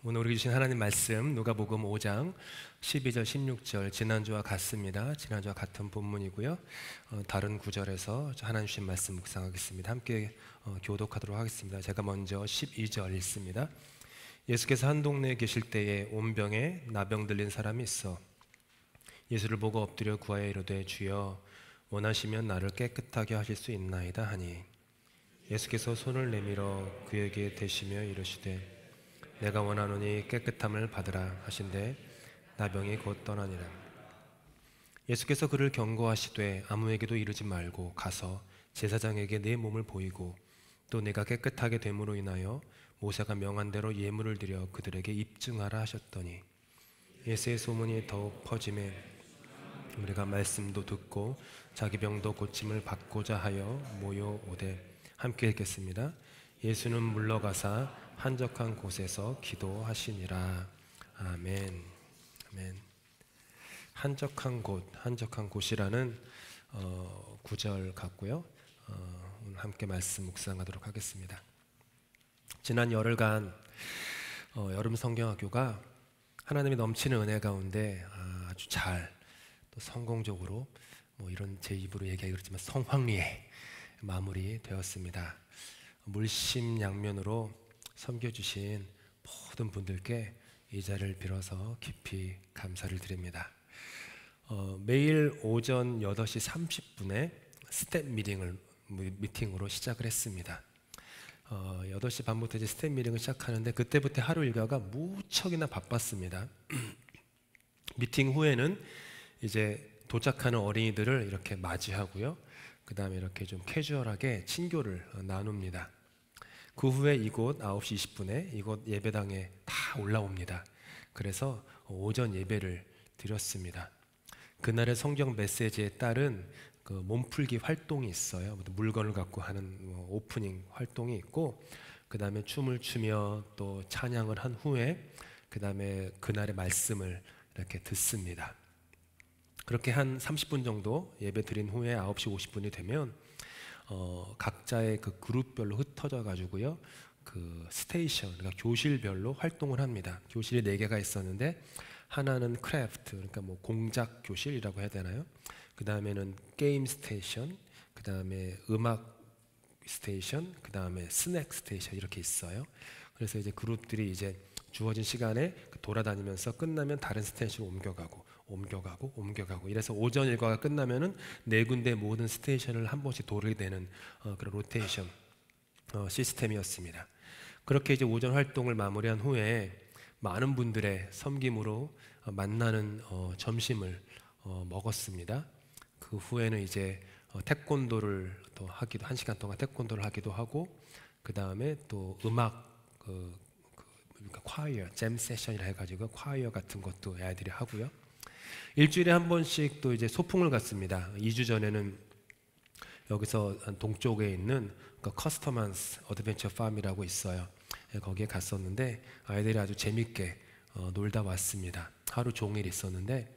오늘 우리 주신 하나님 말씀 누가복음 5장 12절 16절 지난주와 같습니다. 지난주와 같은 본문이고요. 다른 구절에서 하나님 주신 말씀 묵상하겠습니다. 함께 교독하도록 하겠습니다. 제가 먼저 12절 읽습니다. 예수께서 한 동네에 계실 때에 온 병에 나병 들린 사람이 있어 예수를 보고 엎드려 구하여 이르되 주여 원하시면 나를 깨끗하게 하실 수 있나이다 하니 예수께서 손을 내밀어 그에게 대시며 이르시되 내가 원하노니 깨끗함을 받으라 하신대 나병이 곧 떠나니라. 예수께서 그를 경고하시되 아무에게도 이르지 말고 가서 제사장에게 내 몸을 보이고 또 내가 깨끗하게 됨으로 인하여 모세가 명한 대로 예물을 드려 그들에게 입증하라 하셨더니 예수의 소문이 더욱 퍼지매 우리가 말씀도 듣고 자기 병도 고침을 받고자 하여 모여오되 함께 읽겠습니다. 예수는 물러가사 한적한 곳에서 기도하시니라. 아멘. 아멘. 한적한 곳이라는 구절 같고요. 오늘 함께 말씀 묵상하도록 하겠습니다. 지난 열흘간 여름 성경학교가 하나님의 넘치는 은혜 가운데 아주 잘 또 성공적으로 이런 제 입으로 얘기하기 그렇지만 성황리에 마무리되었습니다. 물심양면으로 섬겨주신 모든 분들께 이 자리를 빌어서 깊이 감사를 드립니다. 매일 오전 8시 30분에 스텝 미팅으로 시작을 했습니다. 8시 반부터 이제 스텝 미팅을 시작하는데 그때부터 하루 일과가 무척이나 바빴습니다. 미팅 후에는 이제 도착하는 어린이들을 이렇게 맞이하고요. 그 다음에 이렇게 좀 캐주얼하게 친교를 나눕니다. 그 후에 이곳 9시 20분에 이곳 예배당에 다 올라옵니다. 그래서 오전 예배를 드렸습니다. 그날의 성경 메시지에 따른 그 몸풀기 활동이 있어요. 물건을 갖고 하는 오프닝 활동이 있고 그 다음에 춤을 추며 또 찬양을 한 후에 그 다음에 그날의 말씀을 이렇게 듣습니다. 그렇게 한 30분 정도 예배 드린 후에 9시 50분이 되면 각자의 그 그룹별로 흩어져 가지고요. 그 스테이션, 그러니까 교실별로 활동을 합니다. 교실이 4개가 있었는데 하나는 크래프트, 그러니까 공작 교실이라고 해야 되나요? 그 다음에는 게임 스테이션, 그 다음에 음악 스테이션, 그 다음에 스낵 스테이션 이렇게 있어요. 그래서 이제 그룹들이 이제 주어진 시간에 돌아다니면서 끝나면 다른 스테이션으로 옮겨가고 이래서 오전 일과가 끝나면은 4군데 모든 스테이션을 한 번씩 돌게 되는 그런 로테이션 시스템이었습니다. 그렇게 이제 오전 활동을 마무리한 후에 많은 분들의 섬김으로 만나는 점심을 먹었습니다. 그 후에는 이제 태권도를 또 하기도 1시간 동안 태권도를 하기도 하고 그 다음에 또 음악 그러니까 콰이어, 잼 세션이라 해가지고 콰이어 같은 것도 아이들이 하고요. 일주일에 한 번씩 또 이제 소풍을 갔습니다. 2주 전에는 여기서 동쪽에 있는 커스터먼스 어드벤처 팜이라고 있어요. 거기에 갔었는데 아이들이 아주 재밌게 놀다 왔습니다. 하루 종일 있었는데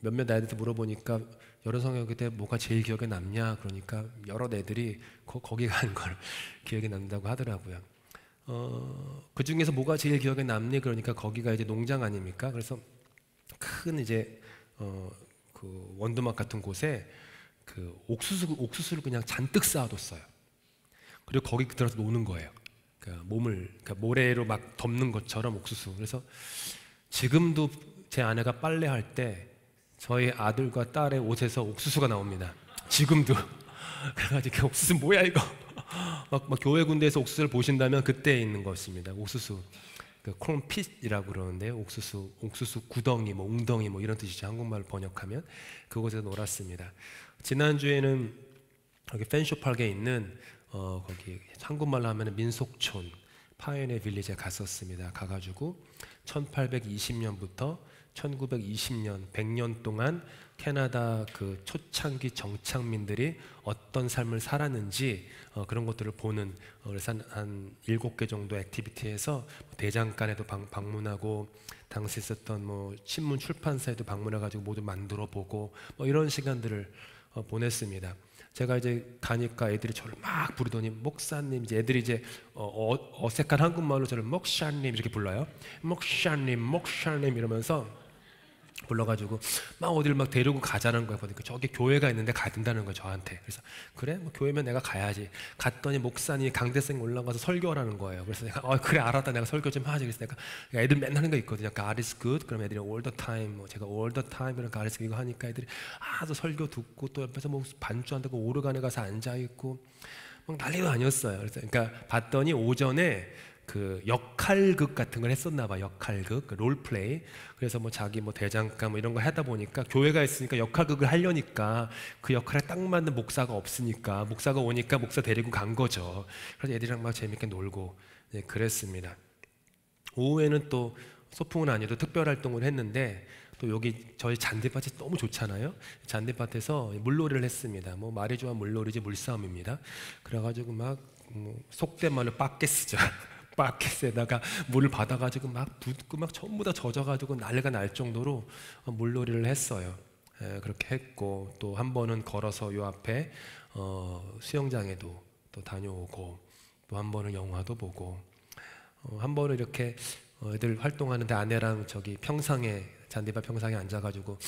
몇몇 아이들한테 물어보니까 여러 성경에 때 뭐가 제일 기억에 남냐 그러니까 여러 애들이 거기 간 걸 기억에 남는다고 하더라고요. 그 중에서 뭐가 제일 기억에 남니 그러니까 거기가 이제 농장 아닙니까? 그래서 큰 이제 그 원두막 같은 곳에 그 옥수수를 그냥 잔뜩 쌓아뒀어요. 그리고 거기 들어서 노는 거예요. 그러니까 그러니까 모래로 막 덮는 것처럼 옥수수. 그래서 지금도 제 아내가 빨래할 때 저희 아들과 딸의 옷에서 옥수수가 나옵니다. 지금도. 그래가지고 옥수수 뭐야 이거? 막 교회 군대에서 옥수수를 보신다면 그때 있는 것입니다. 옥수수. 그 콘핏이라고 그러는데 옥수수 구덩이, 웅덩이 이런 뜻이죠. 한국말로 번역하면 그곳에서 놀았습니다. 지난주에는 여기 펜쇼파크에 있는 거기 한국말로 하면 민속촌 파이오니어 빌리지에 갔었습니다. 가가지고 1820년부터 1920년 100년 동안 캐나다 그 초창기 정착민들이 어떤 삶을 살았는지 그런 것들을 보는 그래서 한 7개 정도 액티비티에서 대장간에도 방문하고 당시 있었던 신문 출판사에도 방문해가지고 모두 만들어 보고 이런 시간들을 보냈습니다. 제가 이제 가니까 애들이 저를 막 부르더니 목사님, 이제 애들이 이제 어색한 한국말로 저를 목사님 이렇게 불러요. 목사님, 목사님 이러면서 불러가지고 막 어디를 막 데리고 가자는 거야. 보니까 저기 교회가 있는데 가야 된다는 거야, 저한테. 그래서 그래, 뭐 교회면 내가 가야지. 갔더니 목사님이 강대생 올라가서 설교하라는 거예요. 그래서 내가 그래, 알았다, 내가 설교 좀 하지. 그래서 내가 애들 맨날 하는 거 있거든요. God is good. 그럼 애들이 all the time, 뭐 제가 all the time 이런 God is good 이거 하니까 애들이 또 설교 듣고 또 옆에서 뭐 반주한다고 오르간에 가서 앉아 있고 막 난리가 아니었어요. 그래서 그러니까 봤더니 오전에 그 역할극 같은 걸 했었나 봐. 역할극, 그 롤플레이. 그래서 뭐 자기 뭐 대장감 뭐 이런 거 하다 보니까 교회가 있으니까 역할극을 하려니까 그 역할에 딱 맞는 목사가 없으니까 목사가 오니까 목사 데리고 간 거죠. 그래서 애들이랑 막 재밌게 놀고 그랬습니다. 오후에는 또 소풍은 아니어도 특별 활동을 했는데 또 여기 저희 잔디밭이 너무 좋잖아요. 잔디밭에서 물놀이를 했습니다. 뭐 말이 좋아 물놀이지 물싸움입니다. 그래가지고 막 속된 말로 빠켓스죠. 바켓에다가 물을 받아가지고 막 붓고 막 전부 다 젖어가지고 난리가 날 정도로 물놀이를 했어요. 그렇게 했고 또 한 번은 걸어서 요 앞에 수영장에도 또 다녀오고 또 한 번은 영화도 보고 한 번은 이렇게 애들 활동하는데 아내랑 저기 평상에 잔디밭 평상에 앉아가지고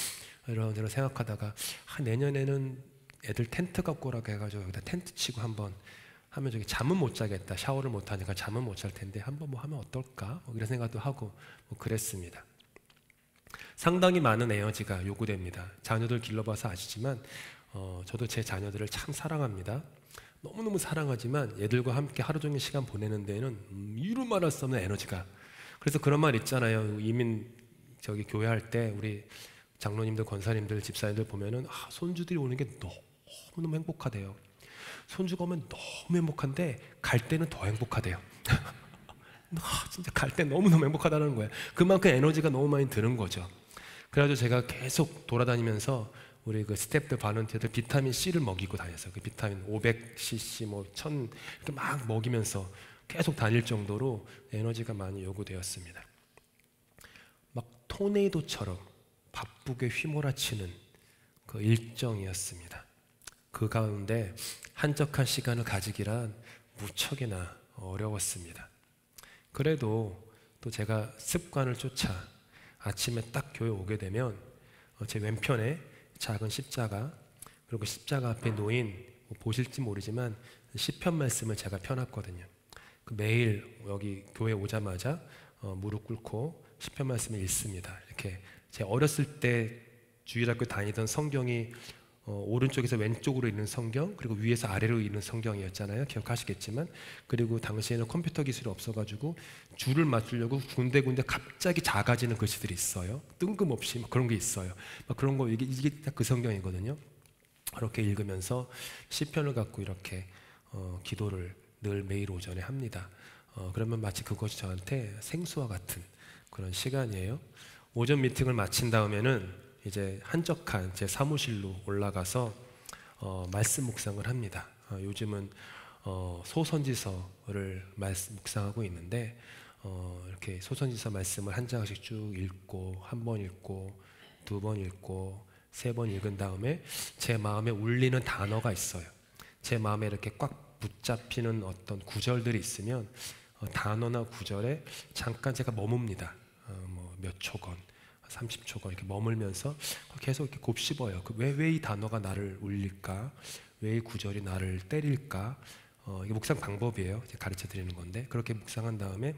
이런저런 생각하다가 내년에는 애들 텐트 갖고 오라고 해가지고 여기다 텐트 치고 한번 하면 저기 잠은 못 자겠다. 샤워를 못 하니까 잠은 못 잘 텐데 한번 뭐 하면 어떨까? 이런 생각도 하고 그랬습니다. 상당히 많은 에너지가 요구됩니다. 자녀들 길러봐서 아시지만 저도 제 자녀들을 참 사랑합니다. 너무너무 사랑하지만 얘들과 함께 하루 종일 시간 보내는 데에는 이루 말할 수 없는 에너지가. 그래서 그런 말 있잖아요. 이민 저기 교회 할 때 우리 장로님들, 권사님들, 집사님들 보면은 손주들이 오는 게 너무너무 행복하대요. 손주가 오면 너무 행복한데 갈 때는 더 행복하대요. 진짜 갈 때 너무너무 행복하다는 거예요. 그만큼 에너지가 너무 많이 드는 거죠. 그래가지고 제가 계속 돌아다니면서 우리 그 스태프들, 발런티어들 비타민 C를 먹이고 다녔어요. 그 비타민 500cc 뭐 1000 이렇게 막 먹이면서 계속 다닐 정도로 에너지가 많이 요구되었습니다. 막 토네이도처럼 바쁘게 휘몰아치는 그 일정이었습니다. 그 가운데 한적한 시간을 가지기란 무척이나 어려웠습니다. 그래도 또 제가 습관을 쫓아 아침에 딱 교회 오게 되면 제 왼편에 작은 십자가, 그리고 십자가 앞에 놓인 보실지 모르지만 시편 말씀을 제가 펴놨거든요. 매일 여기 교회 오자마자 무릎 꿇고 시편 말씀을 읽습니다. 이렇게 제 어렸을 때 주일학교 다니던 성경이 오른쪽에서 왼쪽으로 읽는 성경, 그리고 위에서 아래로 읽는 성경이었잖아요. 기억하시겠지만. 그리고 당시에는 컴퓨터 기술이 없어가지고 줄을 맞추려고 군데군데 갑자기 작아지는 글씨들이 있어요. 뜬금없이 막 그런 게 있어요. 막 그런 거, 이게 딱 그 성경이거든요. 그렇게 읽으면서 시편을 갖고 이렇게 기도를 늘 매일 오전에 합니다. 그러면 마치 그것이 저한테 생수와 같은 그런 시간이에요. 오전 미팅을 마친 다음에는 이제 한적한 제 사무실로 올라가서 말씀 묵상을 합니다. 요즘은 소선지서를 묵상하고 있는데 이렇게 소선지서 말씀을 한 장씩 쭉 읽고, 한 번 읽고, 두 번 읽고, 세 번 읽은 다음에 제 마음에 울리는 단어가 있어요. 제 마음에 이렇게 꽉 붙잡히는 어떤 구절들이 있으면 단어나 구절에 잠깐 제가 머뭅니다. 뭐 몇 초건, 30초간 이렇게 머물면서 계속 이렇게 곱씹어요. 왜 이 단어가 나를 울릴까? 왜 이 구절이 나를 때릴까? 이게 묵상 방법이에요. 제가 가르쳐 드리는 건데, 그렇게 묵상한 다음에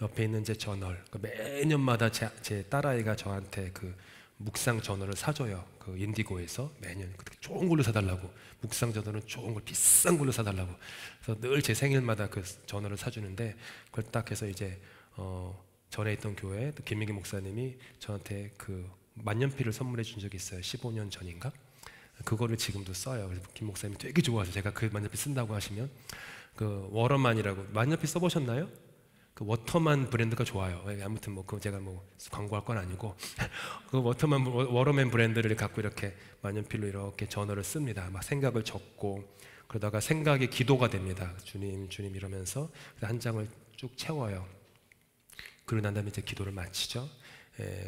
옆에 있는 제 저널, 매년마다 제 딸아이가 저한테 그 묵상 저널을 사줘요. 그 인디고에서 매년 좋은 걸로 사달라고, 묵상 저널은 좋은 걸 비싼 걸로 사달라고. 그래서 늘 제 생일마다 그 저널을 사주는데, 그걸 딱 해서 이제 전에 있던 교회 또 김민기 목사님이 저한테 그 만년필을 선물해 준 적이 있어요. 15년 전인가? 그거를 지금도 써요. 그래서 김 목사님이 되게 좋아하셔. 제가 그 만년필 쓴다고 하시면 그 워터만이라고, 만년필 써보셨나요? 그 워터만 브랜드가 좋아요. 아무튼 뭐 그 제가 뭐 광고할 건 아니고 그 워터맨 브랜드를 갖고 이렇게 만년필로 이렇게 저널을 씁니다. 막 생각을 적고 그러다가 생각이 기도가 됩니다. 주님, 주님 이러면서 한 장을 쭉 채워요. 그러고 난 다음에 이제 기도를 마치죠.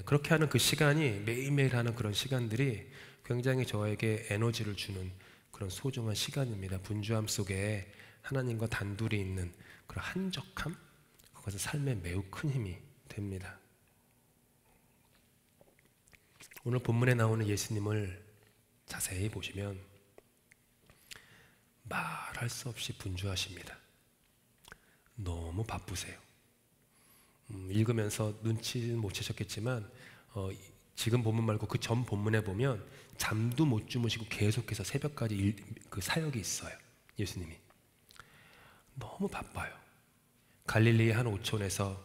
그렇게 하는 그 시간이 매일매일 하는 그런 시간들이 굉장히 저에게 에너지를 주는 그런 소중한 시간입니다. 분주함 속에 하나님과 단둘이 있는 그런 한적함, 그것은 삶에 매우 큰 힘이 됩니다. 오늘 본문에 나오는 예수님을 자세히 보시면 말할 수 없이 분주하십니다. 너무 바쁘세요. 읽으면서 눈치는 못 채셨겠지만 지금 본문 말고 그 전 본문에 보면 잠도 못 주무시고 계속해서 새벽까지 그 사역이 있어요. 예수님이 너무 바빠요. 갈릴리의 한 오촌에서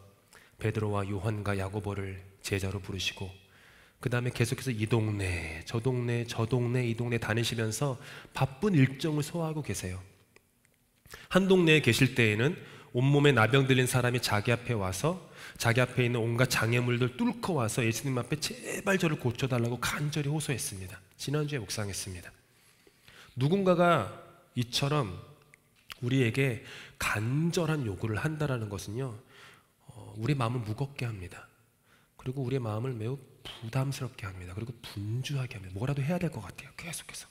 베드로와 요한과 야고보를 제자로 부르시고 그 다음에 계속해서 이 동네 저 동네 저 동네 이 동네 다니시면서 바쁜 일정을 소화하고 계세요. 한 동네에 계실 때에는 온몸에 나병 들린 사람이 자기 앞에 와서 자기 앞에 있는 온갖 장애물들 뚫고 와서 예수님 앞에 제발 저를 고쳐달라고 간절히 호소했습니다. 지난주에 묵상했습니다. 누군가가 이처럼 우리에게 간절한 요구를 한다는 것은요, 우리 마음을 무겁게 합니다. 그리고 우리의 마음을 매우 부담스럽게 합니다. 그리고 분주하게 합니다. 뭐라도 해야 될 것 같아요. 계속해서.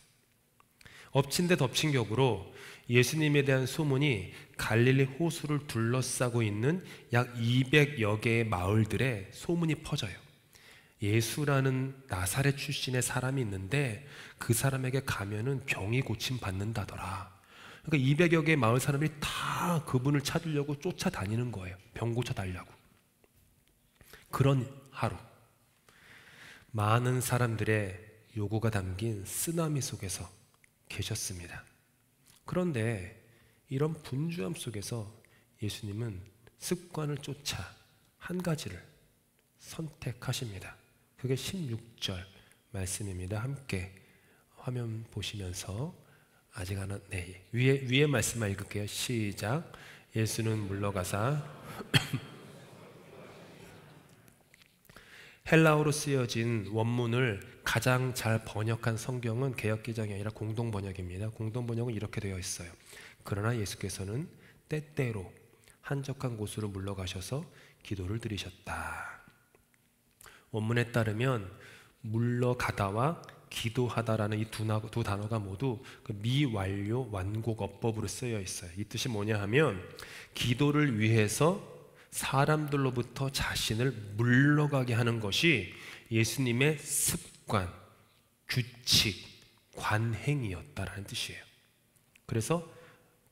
엎친 데 덮친 격으로 예수님에 대한 소문이 갈릴리 호수를 둘러싸고 있는 약 200여 개의 마을들에 소문이 퍼져요. 예수라는 나사렛 출신의 사람이 있는데 그 사람에게 가면은 병이 고침 받는다더라. 그러니까 200여 개의 마을 사람들이 다 그분을 찾으려고 쫓아다니는 거예요. 병 고쳐달라고. 그런 하루, 많은 사람들의 요구가 담긴 쓰나미 속에서 계셨습니다. 그런데 이런 분주함 속에서 예수님은 습관을 쫓아 한 가지를 선택하십니다. 그게 16절 말씀입니다. 함께 화면 보시면서 아직 하나, 위에 말씀만 읽을게요. 시작. 예수는 물러가사 헬라어로 쓰여진 원문을 가장 잘 번역한 성경은 개역개정이 아니라 공동번역입니다. 공동번역은 이렇게 되어 있어요. 그러나 예수께서는 때때로 한적한 곳으로 물러가셔서 기도를 드리셨다. 원문에 따르면 물러가다와 기도하다라는 이 두 단어가 모두 그 미완료 완곡 어법으로 쓰여 있어요. 이 뜻이 뭐냐 하면 기도를 위해서 사람들로부터 자신을 물러가게 하는 것이 예수님의 습관, 규칙, 관행이었다라는 뜻이에요. 그래서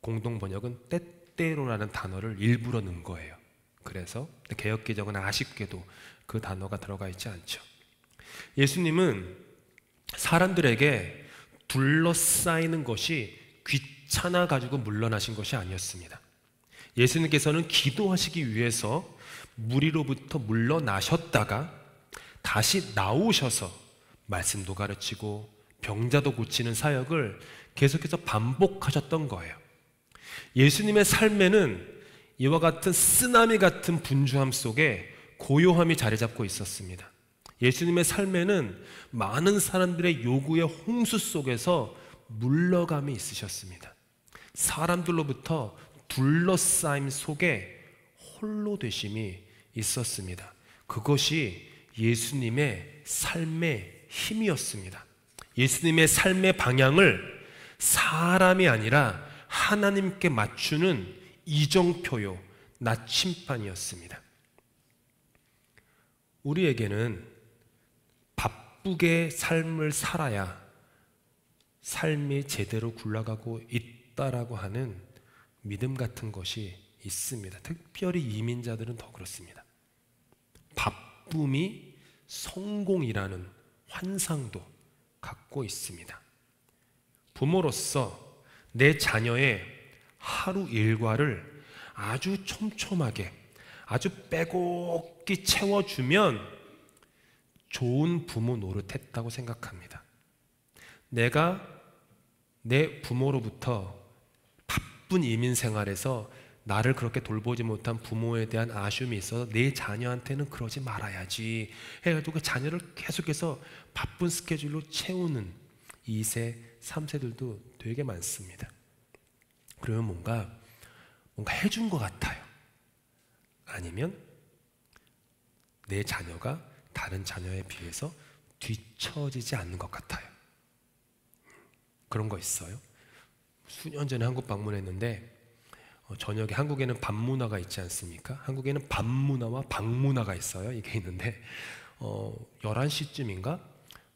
공동번역은 때때로라는 단어를 일부러 넣은 거예요. 그래서 개역개정은 아쉽게도 그 단어가 들어가 있지 않죠. 예수님은 사람들에게 둘러싸이는 것이 귀찮아 가지고 물러나신 것이 아니었습니다. 예수님께서는 기도하시기 위해서 무리로부터 물러나셨다가 다시 나오셔서 말씀도 가르치고 병자도 고치는 사역을 계속해서 반복하셨던 거예요. 예수님의 삶에는 이와 같은 쓰나미 같은 분주함 속에 고요함이 자리 잡고 있었습니다. 예수님의 삶에는 많은 사람들의 요구의 홍수 속에서 물러감이 있으셨습니다. 사람들로부터 둘러싸임 속에 홀로 되심이 있었습니다. 그것이 예수님의 삶의 힘이었습니다. 예수님의 삶의 방향을 사람이 아니라 하나님께 맞추는 이정표요, 나침반이었습니다. 우리에게는 바쁘게 삶을 살아야 삶이 제대로 굴러가고 있다라고 하는 믿음 같은 것이 있습니다. 특별히 이민자들은 더 그렇습니다. 바쁨이 성공이라는 환상도 갖고 있습니다. 부모로서 내 자녀의 하루 일과를 아주 촘촘하게, 아주 빼곡히 채워주면 좋은 부모 노릇했다고 생각합니다. 내가 내 부모로부터 바쁜 이민 생활에서 나를 그렇게 돌보지 못한 부모에 대한 아쉬움이 있어서 내 자녀한테는 그러지 말아야지 해가지고 그 자녀를 계속해서 바쁜 스케줄로 채우는 2세, 3세들도 되게 많습니다. 그러면 뭔가 해준 것 같아요. 아니면 내 자녀가 다른 자녀에 비해서 뒤처지지 않는 것 같아요. 그런 거 있어요? 수년 전에 한국 방문했는데 저녁에 한국에는 밤문화가 있지 않습니까? 한국에는 밤문화와 방문화가 있어요. 이게 있는데 11시쯤인가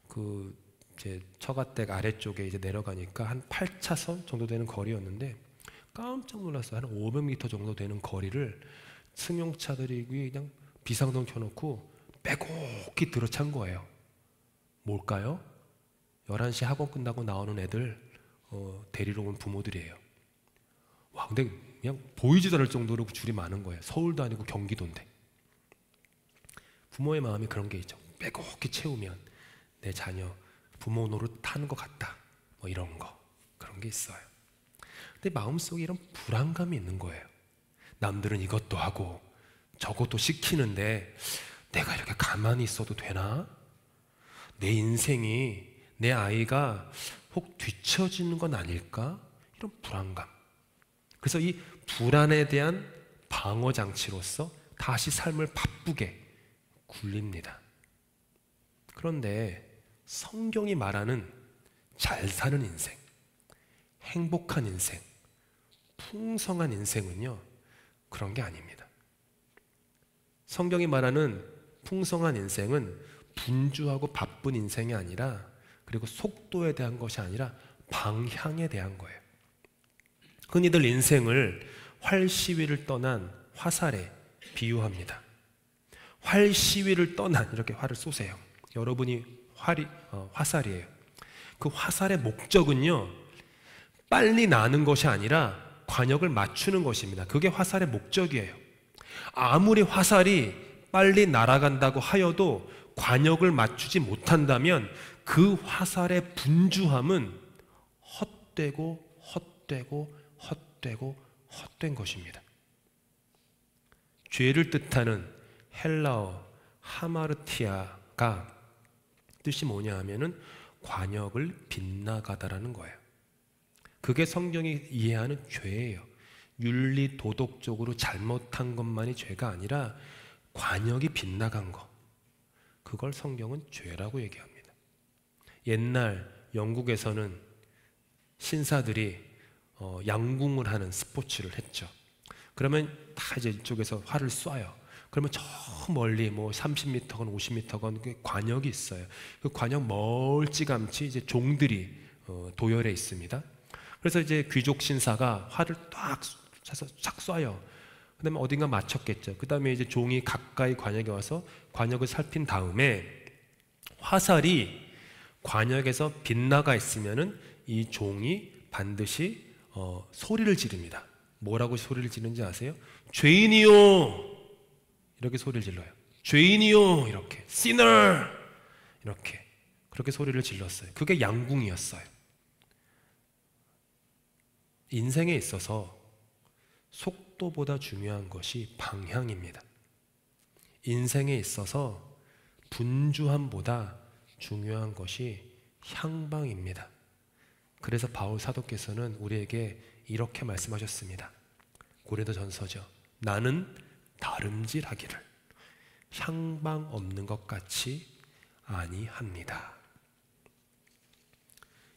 그 이제 처가댁 아래쪽에 이제 내려가니까 한 8차선 정도 되는 거리였는데 깜짝 놀랐어요. 한 500m 정도 되는 거리를 승용차들이 그냥 비상등 켜놓고 빼곡히 들어찬 거예요. 뭘까요? 11시 학원 끝나고 나오는 애들 데리러 온 부모들이에요. 와, 근데 그냥 보이지도 않을 정도로 줄이 많은 거예요. 서울도 아니고 경기도인데. 부모의 마음이 그런 게 있죠. 빼곡히 채우면 내 자녀 부모 노릇 하는 것 같다. 뭐 이런 거. 그런 게 있어요. 근데 마음속에 이런 불안감이 있는 거예요. 남들은 이것도 하고 저것도 시키는데 내가 이렇게 가만히 있어도 되나? 내 인생이, 내 아이가 혹 뒤처지는 건 아닐까? 이런 불안감. 그래서 이 불안에 대한 방어 장치로서 다시 삶을 바쁘게 굴립니다. 그런데 성경이 말하는 잘 사는 인생, 행복한 인생, 풍성한 인생은요, 그런 게 아닙니다. 성경이 말하는 풍성한 인생은 분주하고 바쁜 인생이 아니라, 그리고 속도에 대한 것이 아니라 방향에 대한 거예요. 흔히들 인생을 활시위를 떠난 화살에 비유합니다. 활시위를 떠난, 이렇게 활을 쏘세요. 여러분이 화살이에요. 그 화살의 목적은요, 빨리 나는 것이 아니라 관역을 맞추는 것입니다. 그게 화살의 목적이에요. 아무리 화살이 빨리 날아간다고 하여도 관역을 맞추지 못한다면 그 화살의 분주함은 헛되고 헛된 것입니다. 죄를 뜻하는 헬라어 하마르티아가 뜻이 뭐냐 하면은 관역을 빗나가다라는 거예요. 그게 성경이 이해하는 죄예요. 윤리 도덕적으로 잘못한 것만이 죄가 아니라 관역이 빗나간 것, 그걸 성경은 죄라고 얘기합니다. 옛날 영국에서는 신사들이 양궁을 하는 스포츠를 했죠. 그러면 다 이제 이쪽에서 활을 쏴요. 그러면 저 멀리 뭐 30m건 50m건 그 관역이 있어요. 그 관역 멀찌감치 이제 종들이 도열해 있습니다. 그래서 이제 귀족 신사가 활을 딱 쏴요. 그다음에 어딘가 맞췄겠죠. 그다음에 이제 종이 가까이 관역에 와서 관역을 살핀 다음에 화살이 관역에서 빗나가 있으면은 이 종이 반드시 소리를 지릅니다. 뭐라고 소리를 지르는지 아세요? 죄인이요! 이렇게 소리를 질러요. 죄인이요! 이렇게. sinner! 이렇게. 그렇게 소리를 질렀어요. 그게 양궁이었어요. 인생에 있어서 속도보다 중요한 것이 방향입니다. 인생에 있어서 분주함보다 중요한 것이 향방입니다. 그래서 바울 사도께서는 우리에게 이렇게 말씀하셨습니다. 고린도전서죠. 나는 다름질하기를 향방 없는 것 같이 아니합니다.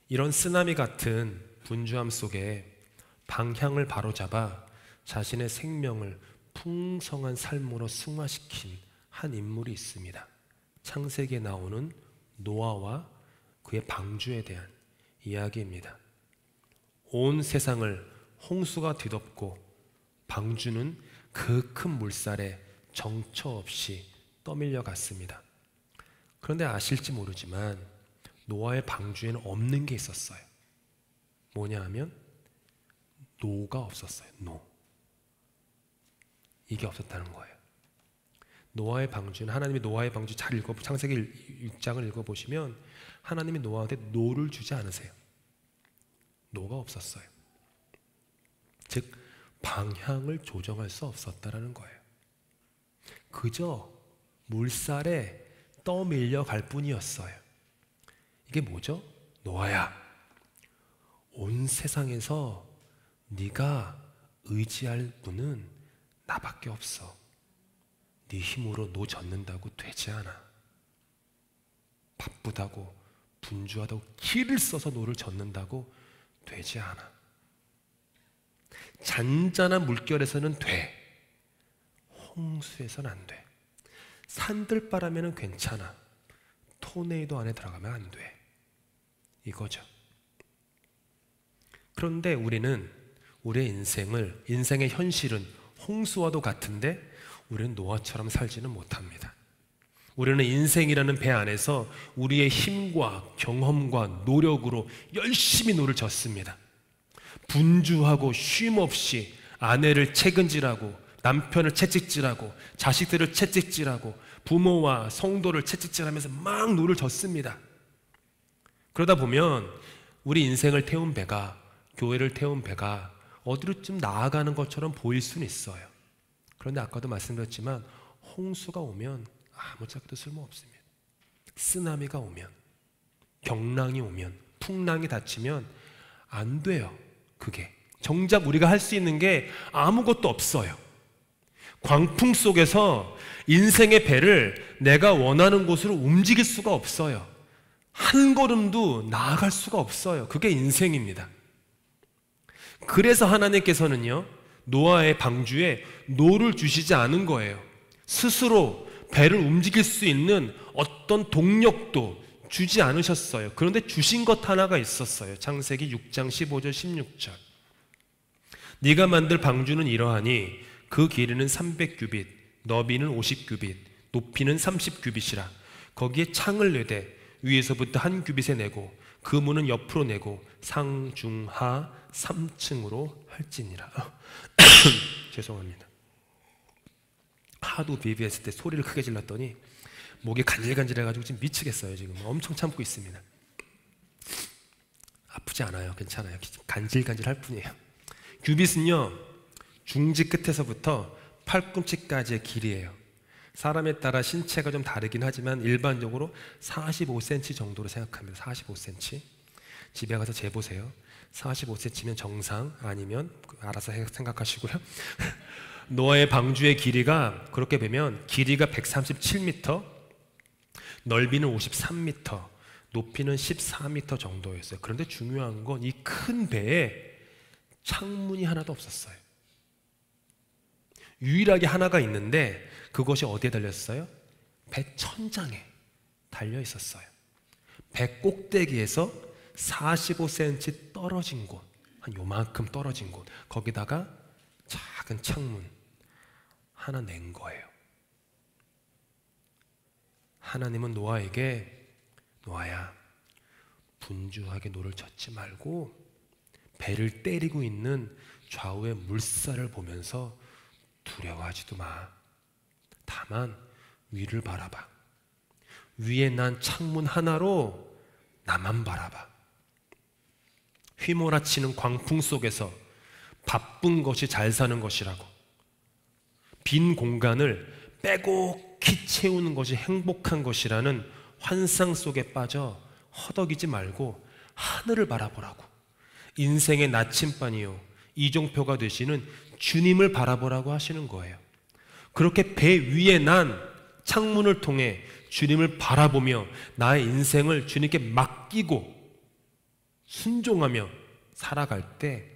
이런 쓰나미 같은 분주함 속에 방향을 바로잡아 자신의 생명을 풍성한 삶으로 승화시킨 한 인물이 있습니다. 창세기에 나오는 노아와 그의 방주에 대한 이야기입니다. 온 세상을 홍수가 뒤덮고 방주는 그 큰 물살에 정처 없이 떠밀려 갔습니다. 그런데 아실지 모르지만 노아의 방주에는 없는 게 있었어요. 뭐냐 하면 노가 없었어요. 이게 없었다는 거예요. 노아의 방주는, 하나님이 노아의 방주 잘 창세기 6장을 읽어보시면 하나님이 노아한테 노를 주지 않으세요. 노가 없었어요. 즉 방향을 조정할 수 없었다라는 거예요. 그저 물살에 떠밀려 갈 뿐이었어요. 이게 뭐죠? 노아야, 온 세상에서 네가 의지할 분은 나밖에 없어. 네 힘으로 노 젓는다고 되지 않아. 바쁘다고 분주하다고 기를 써서 노를 젓는다고 되지 않아. 잔잔한 물결에서는 돼. 홍수에서는 안 돼. 산들바람에는 괜찮아. 토네이도 안에 들어가면 안 돼. 이거죠. 그런데 우리는 우리의 인생의 현실은 홍수와도 같은데 우리는 노아처럼 살지는 못합니다. 우리는 인생이라는 배 안에서 우리의 힘과 경험과 노력으로 열심히 노를 젓습니다. 분주하고 쉼없이 아내를 채근질하고 남편을 채찍질하고 자식들을 채찍질하고 부모와 성도를 채찍질하면서 막 노를 젓습니다. 그러다 보면 우리 인생을 태운 배가, 교회를 태운 배가 어디로 좀 나아가는 것처럼 보일 수는 있어요. 그런데 아까도 말씀드렸지만 홍수가 오면 아무짝에도 쓸모없습니다. 쓰나미가 오면, 경랑이 오면, 풍랑이 닥치면 안 돼요. 그게 정작 우리가 할 수 있는 게 아무것도 없어요. 광풍 속에서 인생의 배를 내가 원하는 곳으로 움직일 수가 없어요. 한 걸음도 나아갈 수가 없어요. 그게 인생입니다. 그래서 하나님께서는요, 노아의 방주에 노를 주시지 않은 거예요. 스스로 배를 움직일 수 있는 어떤 동력도 주지 않으셨어요. 그런데 주신 것 하나가 있었어요. 창세기 6장 15절 16절. 네가 만들 방주는 이러하니 그 길이는 300규빗, 너비는 50규빗, 높이는 30규빗이라. 거기에 창을 내되 위에서부터 한 규빗에 내고 그 문은 옆으로 내고 상중하 3층으로 할지니라. 죄송합니다. 하도 비비했을 때 소리를 크게 질렀더니 목이 간질간질해가지고 지금 미치겠어요. 지금 엄청 참고 있습니다. 아프지 않아요. 괜찮아요. 간질간질할 뿐이에요. 규빗은요, 중지 끝에서부터 팔꿈치까지의 길이에요. 사람에 따라 신체가 좀 다르긴 하지만 일반적으로 45cm 정도로 생각합니다. 45cm. 집에 가서 재보세요. 45cm면 정상, 아니면 알아서 생각하시고요. 노아의 방주의 길이가 그렇게 보면 길이가 137m, 넓이는 53m, 높이는 14m 정도였어요. 그런데 중요한 건 이 큰 배에 창문이 하나도 없었어요. 유일하게 하나가 있는데 그것이 어디에 달렸어요? 배 천장에 달려 있었어요. 배 꼭대기에서 45cm 떨어진 곳, 한 요만큼 떨어진 곳, 거기다가 작은 창문 하나 낸 거예요. 하나님은 노아에게, 노아야, 분주하게 노를 젓지 말고 배를 때리고 있는 좌우의 물살을 보면서 두려워하지도 마. 다만 위를 바라봐. 위에 난 창문 하나로 나만 바라봐. 휘몰아치는 광풍 속에서 바쁜 것이 잘 사는 것이라고, 빈 공간을 빼곡히 채우는 것이 행복한 것이라는 환상 속에 빠져 허덕이지 말고 하늘을 바라보라고, 인생의 나침반이요 이종표가 되시는 주님을 바라보라고 하시는 거예요. 그렇게 배 위에 난 창문을 통해 주님을 바라보며 나의 인생을 주님께 맡기고 순종하며 살아갈 때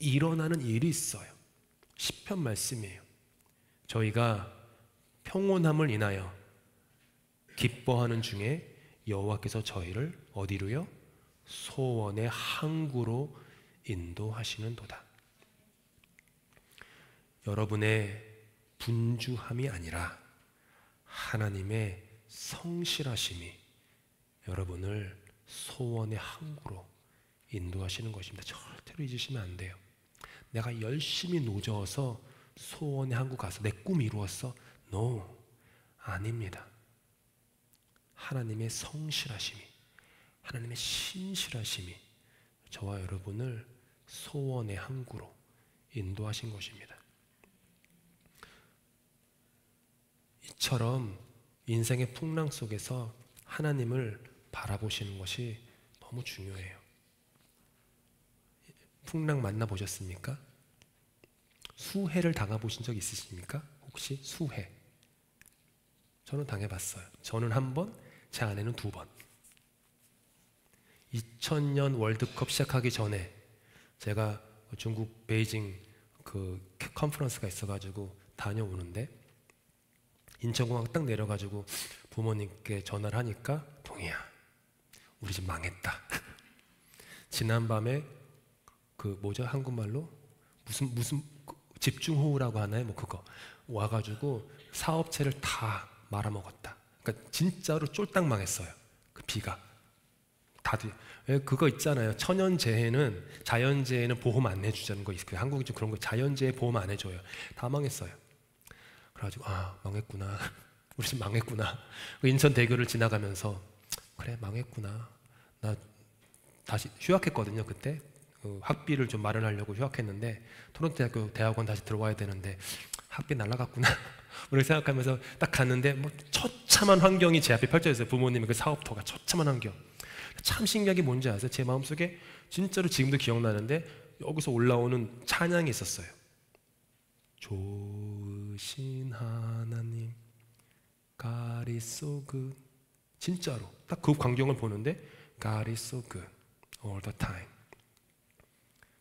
일어나는 일이 있어요. 시편 말씀이에요. 저희가 평온함을 인하여 기뻐하는 중에 여호와께서 저희를 어디로요? 소원의 항구로 인도하시는도다. 여러분의 분주함이 아니라 하나님의 성실하심이 여러분을 소원의 항구로 인도하시는 것입니다. 절대로 잊으시면 안 돼요. 내가 열심히 노져서 소원의 항구 가서 내 꿈 이루었어? No, 아닙니다. 하나님의 성실하심이, 하나님의 신실하심이 저와 여러분을 소원의 항구로 인도하신 것입니다. 이처럼 인생의 풍랑 속에서 하나님을 바라보시는 것이 너무 중요해요. 풍랑 만나보셨습니까? 수해를 당해보신 적 있으십니까? 혹시 수해? 저는 당해봤어요. 저는 한 번, 제 아내는 2번. 2000년 월드컵 시작하기 전에 제가 중국 베이징 그 컨퍼런스가 있어가지고 다녀오는데 인천공항 딱 내려가지고 부모님께 전화를 하니까 동희야, 우리 집 망했다. 지난밤에 그 뭐죠, 한국말로 무슨 집중호우라고 하나요? 뭐 그거 와가지고 사업체를 다 말아먹었다. 그러니까 진짜로 쫄딱 망했어요. 그 비가 다들 그거 있잖아요. 천연재해는 자연재해는 보험 안 해주자는 거 있어요. 한국이 좀 그런 거, 자연재해 보험 안 해줘요. 다 망했어요. 그래가지고 망했구나. 우리 집 망했구나. 인천대교를 지나가면서 그래 망했구나. 나 다시 휴학했거든요. 그때 학비를 좀 마련하려고 휴학했는데 토론토 대학교 대학원 다시 들어와야 되는데 학비 날라갔구나. 우리 생각하면서 딱 갔는데 뭐 처참한 환경이 제 앞에 펼쳐졌어요. 부모님의 그 사업터가 처참한 환경. 참 신기한 게 뭔지 아세요? 제 마음속에 진짜로 지금도 기억나는데 여기서 올라오는 찬양이 있었어요. 좋으신 하나님 God is so good. 진짜로 딱 그 광경을 보는데 God is so good all the time.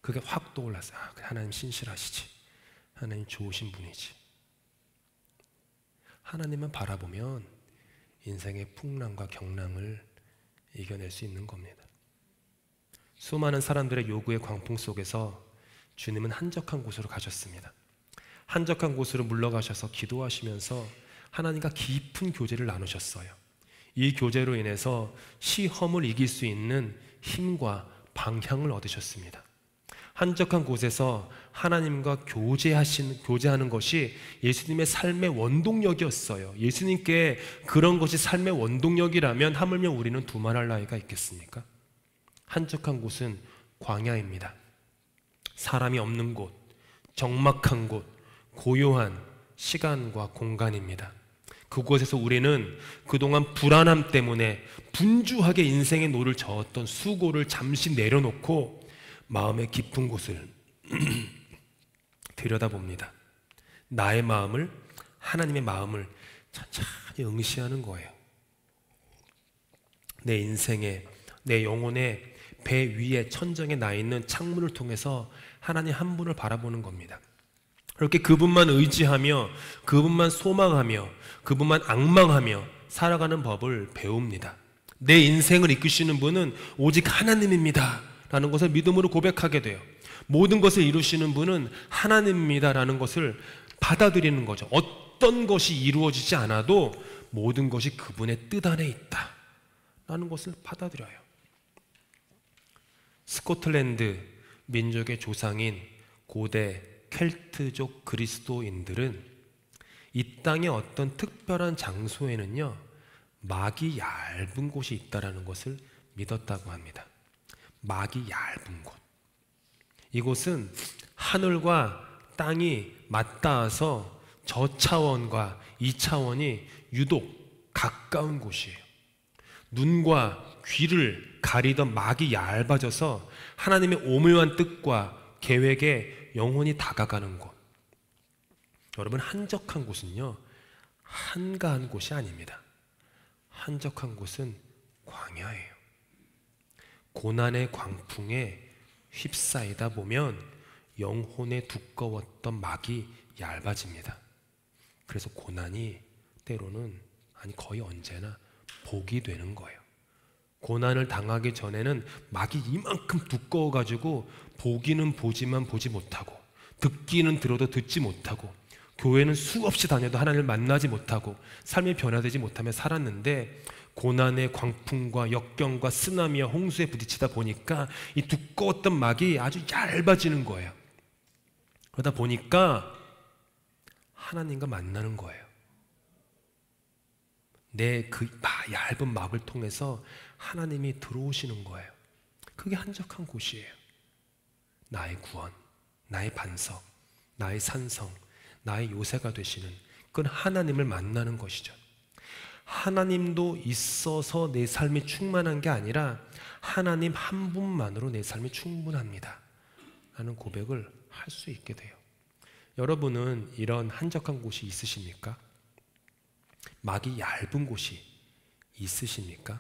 그게 확 떠올랐어요. 하나님 신실하시지. 하나님 좋으신 분이지. 하나님만 바라보면 인생의 풍랑과 경랑을 이겨낼 수 있는 겁니다. 수많은 사람들의 요구의 광풍 속에서 주님은 한적한 곳으로 가셨습니다. 한적한 곳으로 물러가셔서 기도하시면서 하나님과 깊은 교제를 나누셨어요. 이 교제로 인해서 시험을 이길 수 있는 힘과 방향을 얻으셨습니다. 한적한 곳에서 하나님과 교제하는 것이 예수님의 삶의 원동력이었어요. 예수님께 그런 것이 삶의 원동력이라면 하물며 우리는 두말할 나이가 있겠습니까? 한적한 곳은 광야입니다. 사람이 없는 곳, 적막한 곳, 고요한 시간과 공간입니다. 그곳에서 우리는 그동안 불안함 때문에 분주하게 인생의 노를 저었던 수고를 잠시 내려놓고 마음의 깊은 곳을 들여다봅니다. 나의 마음을, 하나님의 마음을 천천히 응시하는 거예요. 내 인생에, 내 영혼의 배 위에 천정에 나 있는 창문을 통해서 하나님 한 분을 바라보는 겁니다. 그렇게 그분만 의지하며, 그분만 소망하며, 그분만 앙망하며 살아가는 법을 배웁니다. 내 인생을 이끄시는 분은 오직 하나님입니다 라는 것을 믿음으로 고백하게 돼요. 모든 것을 이루시는 분은 하나님입니다 라는 것을 받아들이는 거죠. 어떤 것이 이루어지지 않아도 모든 것이 그분의 뜻 안에 있다 라는 것을 받아들여요. 스코틀랜드 민족의 조상인 고대 켈트족 그리스도인들은 이 땅의 어떤 특별한 장소에는요 막이 얇은 곳이 있다라는 것을 믿었다고 합니다. 막이 얇은 곳. 이곳은 하늘과 땅이 맞닿아서 저차원과 이차원이 유독 가까운 곳이에요. 눈과 귀를 가리던 막이 얇아져서 하나님의 오묘한 뜻과 계획에 영혼이 다가가는 곳. 여러분, 한적한 곳은요 한가한 곳이 아닙니다. 한적한 곳은 광야예요. 고난의 광풍에 휩싸이다 보면 영혼의 두꺼웠던 막이 얇아집니다. 그래서 고난이 때로는, 아니 거의 언제나 복이 되는 거예요. 고난을 당하기 전에는 막이 이만큼 두꺼워가지고 보기는 보지만 보지 못하고, 듣기는 들어도 듣지 못하고, 교회는 수없이 다녀도 하나님을 만나지 못하고 삶이 변화되지 못하며 살았는데, 고난의 광풍과 역경과 쓰나미와 홍수에 부딪히다 보니까 이 두꺼웠던 막이 아주 얇아지는 거예요. 그러다 보니까 하나님과 만나는 거예요. 내 그 얇은 막을 통해서 하나님이 들어오시는 거예요. 그게 한적한 곳이에요. 나의 구원, 나의 반석, 나의 산성, 나의 요새가 되시는 그건 하나님을 만나는 것이죠. 하나님도 있어서 내 삶이 충만한 게 아니라 하나님 한 분만으로 내 삶이 충분합니다 라는 고백을 할 수 있게 돼요. 여러분은 이런 한적한 곳이 있으십니까? 막이 얇은 곳이 있으십니까?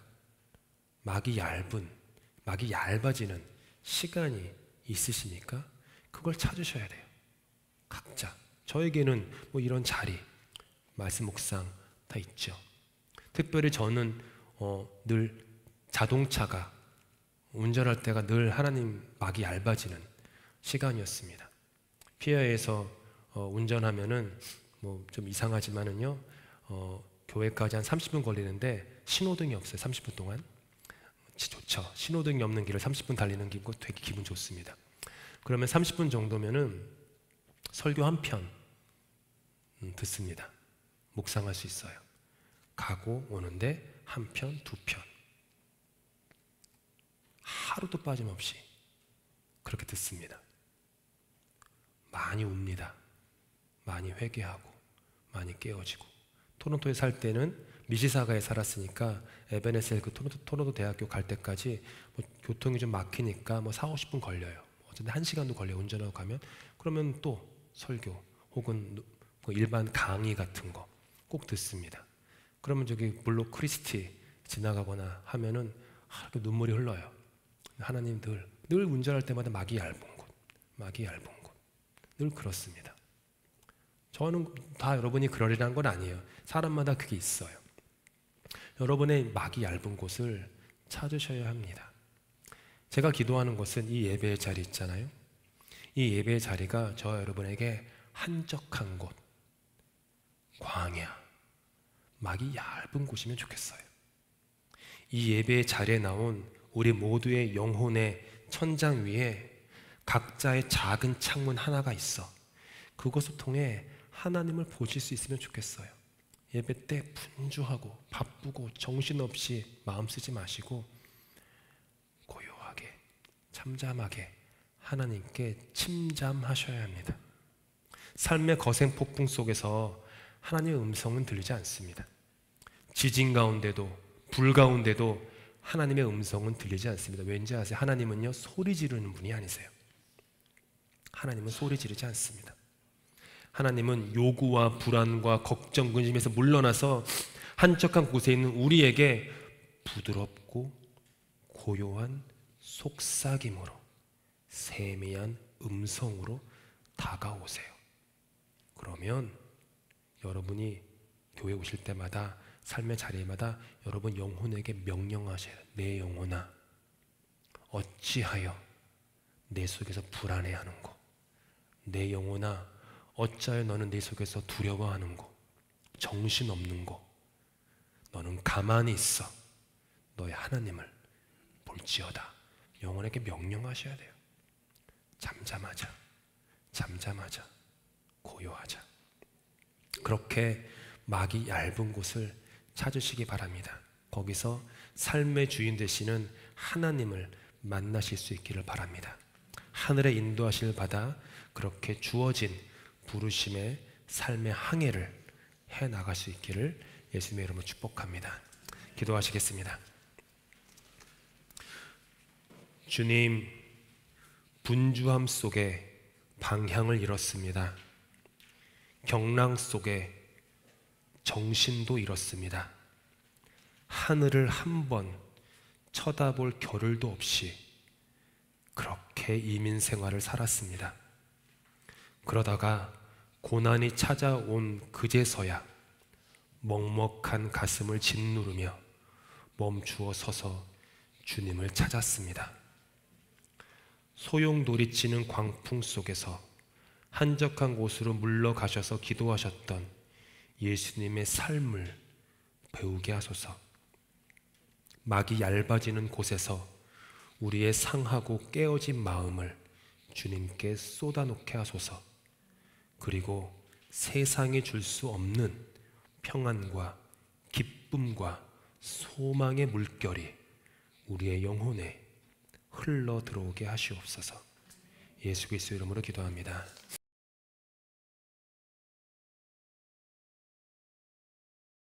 막이 얇은, 막이 얇아지는 시간이 있으시니까 그걸 찾으셔야 돼요. 각자. 저에게는 뭐 이런 자리, 말씀 묵상 다 있죠. 특별히 저는 늘 자동차가 운전할 때가 늘 하나님 막이 얇아지는 시간이었습니다. 피아에서 운전하면은 뭐 좀 이상하지만은요, 교회까지 한 30분 걸리는데 신호등이 없어요. 30분 동안. 좋죠. 신호등이 없는 길을 30분 달리는 게 되게 기분 좋습니다. 그러면 30분 정도면은 설교 한 편 듣습니다. 묵상할 수 있어요. 가고 오는데 한 편, 두 편. 하루도 빠짐없이 그렇게 듣습니다. 많이 웁니다. 많이 회개하고 많이 깨어지고. 토론토에 살 때는 미시사가에 살았으니까 에베네셀 그 토론토 대학교 갈 때까지 뭐 교통이 좀 막히니까 뭐 4, 50분 걸려요. 어쨌든 1시간도 걸려요. 운전하고 가면. 그러면 또 설교 혹은 뭐 일반 강의 같은 거 꼭 듣습니다. 그러면 저기 물로 크리스티 지나가거나 하면은 눈물이 흘러요. 하나님 늘 운전할 때마다 막이 얇은 곳, 막이 얇은 곳. 늘 그렇습니다. 저는 다 여러분이 그러리라는 건 아니에요. 사람마다 그게 있어요. 여러분의 막이 얇은 곳을 찾으셔야 합니다. 제가 기도하는 것은 이 예배의 자리 있잖아요. 이 예배의 자리가 저와 여러분에게 한적한 곳, 광야, 막이 얇은 곳이면 좋겠어요. 이 예배의 자리에 나온 우리 모두의 영혼의 천장 위에 각자의 작은 창문 하나가 있어. 그것을 통해 하나님을 보실 수 있으면 좋겠어요. 예배 때 분주하고 바쁘고 정신없이 마음 쓰지 마시고 고요하게 잠잠하게 하나님께 침잠하셔야 합니다. 삶의 거센 폭풍 속에서 하나님의 음성은 들리지 않습니다. 지진 가운데도 불 가운데도 하나님의 음성은 들리지 않습니다. 왠지 아세요? 하나님은요 소리 지르는 분이 아니세요. 하나님은 소리 지르지 않습니다. 하나님은 요구와 불안과 걱정, 근심에서 물러나서 한적한 곳에 있는 우리에게 부드럽고 고요한 속삭임으로 세미한 음성으로 다가오세요. 그러면 여러분이 교회 오실 때마다 삶의 자리마다 여러분 영혼에게 명령하셔야 돼요. 내 영혼아 어찌하여 내 속에서 불안해하는고, 내 영혼아 어찌하여 너는 내 속에서 두려워하는고, 정신없는고, 너는 가만히 있어 너의 하나님을 볼지어다. 영혼에게 명령하셔야 돼요. 잠잠하자, 잠잠하자, 고요하자. 그렇게 막이 얇은 곳을 찾으시기 바랍니다. 거기서 삶의 주인 되시는 하나님을 만나실 수 있기를 바랍니다. 하늘의 인도하심을 받아 그렇게 주어진 부르심의 삶의 항해를 해나갈 수 있기를 예수님의 이름으로 축복합니다. 기도하시겠습니다. 주님, 분주함 속에 방향을 잃었습니다. 경랑 속에 정신도 잃었습니다. 하늘을 한번 쳐다볼 겨를도 없이 그렇게 이민 생활을 살았습니다. 그러다가 고난이 찾아온 그제서야 먹먹한 가슴을 짓누르며 멈추어 서서 주님을 찾았습니다. 소용돌이치는 광풍 속에서 한적한 곳으로 물러가셔서 기도하셨던 예수님의 삶을 배우게 하소서. 막이 얇아지는 곳에서 우리의 상하고 깨어진 마음을 주님께 쏟아놓게 하소서. 그리고 세상이 줄 수 없는 평안과 기쁨과 소망의 물결이 우리의 영혼에 흘러 들어오게 하시옵소서. 예수 그리스도 이름으로 기도합니다.